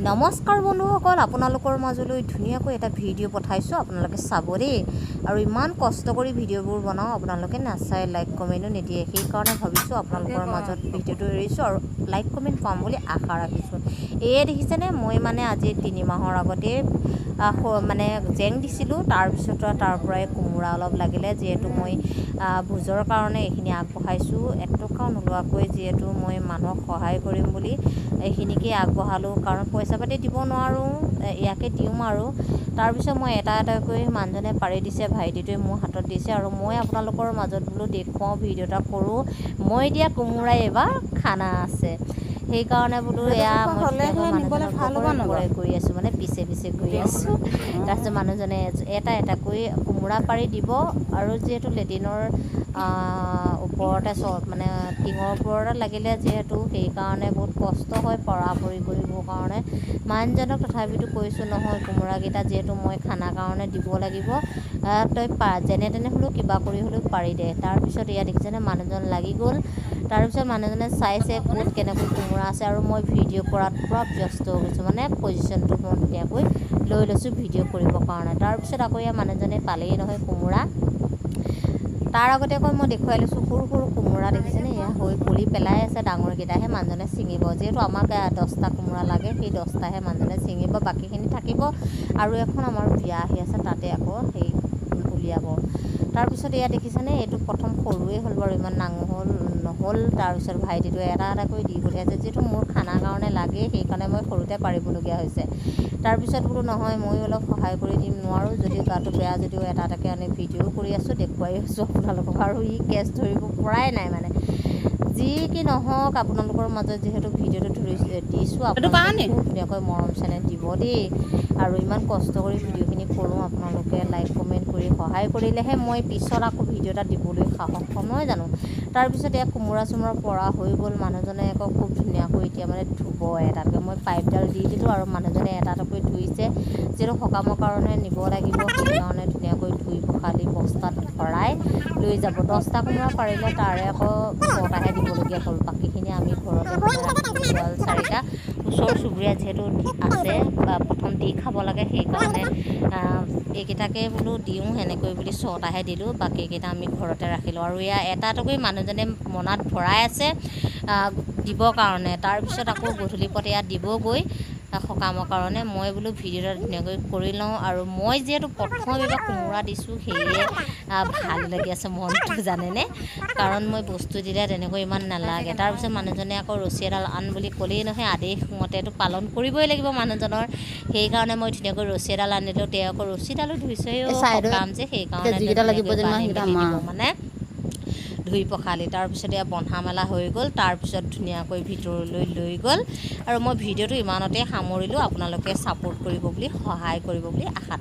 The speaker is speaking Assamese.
নমস্কাৰ বন্ধুসকল, আপোনালোকৰ মাজলৈ ধুনীয়াকৈ এটা ভিডিঅ' পঠাইছোঁ, আপোনালোকে চাব দেই। আৰু ইমান কষ্ট কৰি ভিডিঅ'বোৰ বনাওঁ, আপোনালোকে নাচাই লাইক কমেণ্টো নিদিয়ে। সেইকাৰণে ভাবিছোঁ আপোনালোকৰ মাজত ভিডিঅ'টো এৰিছোঁ আৰু লাইক কমেণ্ট পাম বুলি আশা ৰাখিছোঁ। এয়ে দেখিছেনে, মই মানে আজি 3 মাহৰ আগতে মানে জেং দিছিলোঁ। তাৰপিছত তাৰ পৰাই কোমোৰা অলপ লাগিলে, যিহেতু মই ভোজৰ কাৰণে এইখিনি আগবঢ়াইছোঁ। এটকাও নোলোৱাকৈ, যিহেতু মই মানুহক সহায় কৰিম বুলি এইখিনিকে আগবঢ়ালোঁ, কাৰণ পইচা পাতি দিব নোৱাৰোঁ, ইয়াকে দিওঁ আৰু। তাৰপিছত মই এটা এটাকৈ মানুহজনে পাৰি দিছে, ভাইটিটোৱে মোৰ হাতত দিছে, আৰু মই আপোনালোকৰ মাজত বোলো দেখুৱাওঁ, ভিডিঅ' এটা কৰোঁ। মই দিয়া কোমোৰাই এইবাৰ খানা আছে, সেইকাৰণে বোলো এয়া মই মানুহজনক কৰি আছোঁ, মানে পিছে পিছে কৰি আছোঁ। তাৰপিছত মানুহজনে এটা এটাকৈ কোমোৰা পাৰি দিব, আৰু যিহেতু লেট্ৰিনৰ ওপৰতে মানে টিঙৰ ওপৰতে লাগিলে, যিহেতু সেইকাৰণে বহুত কষ্ট হয় পৰা পৰি কৰিবৰ কাৰণে। মানুহজনক তথাপিতো কৈছোঁ, নহয় কোমোৰাকেইটা যিহেতু মই খানাৰ কাৰণে দিব লাগিব, তই যেনে তেনে হ'লেও কিবা কৰি হ'লেও পাৰি দে। তাৰপিছত ইয়াত দেখিছেনে, মানুহজন লাগি গ'ল। তাৰপিছত মানুহজনে চাইছে ক'ত কেনেকৈ কোমোৰা আছে, আৰু মই ভিডিঅ' কৰাত পূৰা ব্যস্ত হৈ গৈছোঁ, মানে পজিশ্যনটো মই ধুনীয়াকৈ লৈ লৈছোঁ ভিডিঅ' কৰিবৰ কাৰণে। তাৰপিছত আকৌ ইয়াৰ মানুহজনে পালেই নহয় কোমোৰা। তাৰ আগতে আকৌ মই দেখুৱাই লৈছোঁ সৰু সৰু কোমোৰা, দেখিছেনে, এয়া হৈ কলি পেলাই আছে। ডাঙৰকেইটাহে মানুহজনে ছিঙিব, যিহেতু আমাক 10টা কোমোৰা লাগে, সেই 10টাহে মানুহজনে ছিঙিব, বাকীখিনি থাকিব। আৰু এখন আমাৰ বিয়া আহি আছে, তাতে আকৌ সেই উলিয়াব। তাৰপিছত এয়া দেখিছেনে, এইটো প্ৰথম সৰুৱে হ'ল বাৰু, ইমান ডাঙৰ নহ'ল। তাৰপিছত ভাইটিটোৱে এটা এটাকৈ দি পঠিয়াইছে, যিহেতু মোৰ খানাৰ কাৰণে লাগে, সেইকাৰণে মই সৰুতে পাৰিবলগীয়া হৈছে। তাৰপিছত বোলো নহয়, ময়ো অলপ সহায় কৰি দিম, নোৱাৰোঁ যদিও, গাটো বেয়া যদিও এটা এটাকৈ আনি ভিডিঅ' কৰি আছোঁ, দেখুৱাই আছোঁ আপোনালোকক। আৰু ই কেছ ধৰিব পৰাই নাই, মানে যি কি নহওক, আপোনালোকৰ মাজত যিহেতু ভিডিঅ'টো দিছোঁ, আপোনালোকে খুব ধুনীয়াকৈ মৰম চেনেহ দিব দেই। আৰু ইমান কষ্ট কৰি ভিডিঅ'খিনি কৰোঁ, আপোনালোকে লাইক কমেণ্ট কৰি সহায় কৰিলেহে মই পিছত আকৌ ভিডিঅ' এটা দিবলৈ সাহস পাম, নহয় জানো। তাৰপিছত এয়া কোমোৰা চোমোৰা পৰা হৈ গ'ল। মানুহজনে আকৌ খুব ধুনীয়াকৈ এতিয়া মানে ধুব এটাকৈ, মই পাইপডাল দি দিলোঁ, আৰু মানুহজনে এটা এটাকৈ ধুইছে, যিহেতু সকামৰ কাৰণে নিব লাগিব, সেইকাৰণে ধুনীয়াকৈ ধুই পখালি বস্তাত ভৰাই লৈ যাব। 10টা কোমোৰা পাৰিলে তাৰে আকৌ 6টাহে দিবলগীয়া হ'ল, বাকীখিনি আমি ঘৰতে ৰাখিবলগীয়া হ'ল 4টা। ওচৰ চুবুৰীয়া যিহেতু আছে, প্ৰথম দি খাব লাগে, সেইকাৰণে এইকেইটাকে বোলো দিওঁ, সেনেকৈ বুলি 6টাহে দিলোঁ, বাকীকেইটা আমি ঘৰতে ৰাখিলোঁ। আৰু এয়া এটা এটাকৈ মানুহজনে মনাত ভৰাই আছে দিবৰ কাৰণে। তাৰপিছত আকৌ গধূলি পৰত এয়া দিবগৈ সকামৰ কাৰণে। মই বোলো ভিডিঅ' এটা ধুনীয়াকৈ কৰি লওঁ, আৰু মই যিহেতু প্ৰথম এইবাৰ কোমোৰা দিছোঁ, সেয়ে ভাল লাগি আছে মনটো, জানেনে, কাৰণ মই বস্তু দিলে তেনেকৈ ইমান নালাগে। তাৰপিছত মানুহজনে আকৌ ৰছী এডাল আন বুলি ক'লেই নহয়, আদেশ মতেতো পালন কৰিবই লাগিব মানুহজনৰ, সেইকাৰণে মই ধুনীয়াকৈ ৰছী এডাল আনিলোঁ। তেওঁ আকৌ ৰছীডালো ধুইছেও সকাম যে, সেইকাৰণে মানে ধুই পখালি। তাৰপিছত এয়া বন্ধা মেলা হৈ গ'ল। তাৰপিছত ধুনীয়াকৈ ভিতৰলৈ লৈ গ'ল, আৰু মই ভিডিঅ'টো ইমানতে সামৰিলোঁ। আপোনালোকে ছাপোৰ্ট কৰিব বুলি, সহায় কৰিব বুলি আশা